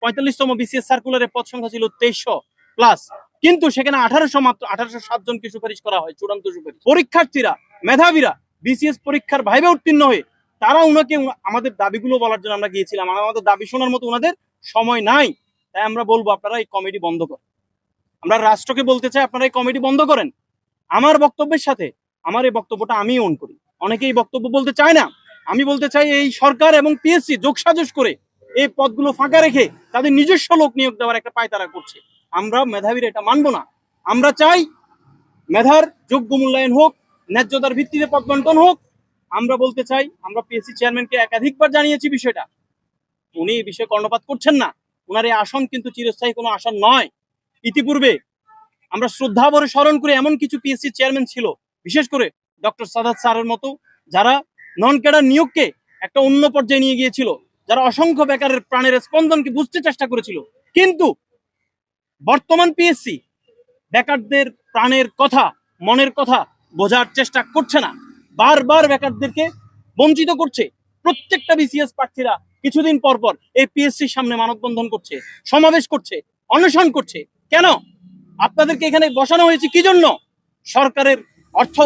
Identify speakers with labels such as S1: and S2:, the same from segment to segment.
S1: 45তম BCS সার্কুলারের পদ সংখ্যা ছিল 2300+, কিন্তু সেখানে 1807 জনকে সুপারিশ করা হয়, চূড়ান্ত সুপারিশ। পরীক্ষার্থীরা, মেধাবীরা বিসিএস পরীক্ষার ভাইভা উত্তীর্ণ হয়ে তারা উনাকে আমাদের দাবিগুলো বলার জন্য আমরা গিয়েছিলাম, আমাদের দাবি শোনার মতো ওনাদের সময় নাই। তাই আমরা বলবো আপনারা এই কমিটি বন্ধ করেন। আমরা রাষ্ট্রকে বলতে চাই আপনারা এই কমিটি বন্ধ করেন। আমার বক্তব্যের সাথে আমার এই বক্তব্যটা আমি অন করি, অনেকেই বক্তব্য বলতে চায় না। আমি বলতে চাই এই সরকার এবং পিএসসি যোগসাজশ করে এই পদগুলো ফাঁকা রেখে তাদের নিজস্ব লোক নিয়োগ দেওয়ার একটা পায়তারা করছে। আমরা মেধাবীরা এটা মানবো না। আমরা চাই মেধার যোগ্য মূল্যায়ন হোক, ন্যায্যতার ভিত্তিতে পদ বন্টন হোক। আমরা বলতে চাই, আমরা পিএসসি চেয়ারম্যানকে একাধিকবার জানিয়েছি বিষয়টা, উনি এই বিষয়ে কর্ণপাত করছেন না। ওনার এই আসন কিন্তু চিরস্থায়ী কোনো আসন নয়। ইতিপূর্বে আমরা শ্রদ্ধা ভরে স্মরণ করে এমন কিছু পিএসসি চেয়ারম্যান ছিল, বিশেষ করে ডক্টর সাদাত স্যারের মতো, যারা নন ক্যাডার নিয়োগকে একটা অন্য পর্যায়ে নিয়ে গিয়েছিল, যারা অসংখ্য বেকারের প্রাণের স্পন্দনকে বুঝতে চেষ্টা করেছিল। কিন্তু বর্তমান পিএসসি বেকারদের প্রাণের কথা, মনের কথা বোঝার চেষ্টা করছে না, বারবার বেকারদেরকে বঞ্চিত করছে। প্রত্যেকটা বিসিএস প্রার্থীরা কিছুদিন পর পর এই পিএসসির সামনে মানববন্ধন করছে, সমাবেশ করছে, অনশন করছে। কেন? আপনাদেরকে এখানে বসানো হয়েছে কি জন্য? সরকারের অর্থ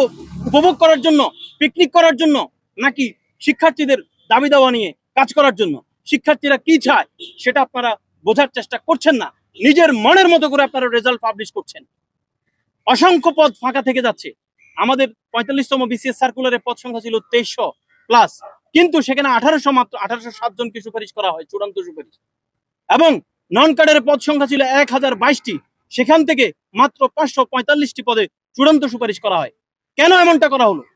S1: উপভোগ করার জন্য, পিকনিক করার জন্য, নাকি শিক্ষার্থীদের দাবি দাওয়া নিয়ে কাজ করার জন্য? শিক্ষার্থীরা কি চায় সেটা আপনারা বোঝার চেষ্টা করছেন না। নিজের মনের মতো করে আপনারা রেজাল্ট পাবলিশ করছেন। অসংখ্য পদ ফাঁকা থেকে যাচ্ছে। আমাদের 45তম বিসিএস সার্কুলারের পদ সংখ্যা ছিল 2300+, কিন্তু সেখানে 1807 জনকে সুপারিশ করা হয়, চূড়ান্ত সুপারিশ। এবং নন ক্যাডারের পদ সংখ্যা ছিল 1022টি, সেখান থেকে মাত্র 545টি পদে চূড়ান্ত সুপারিশ করা হয়। কেন এমনটা করা হলো?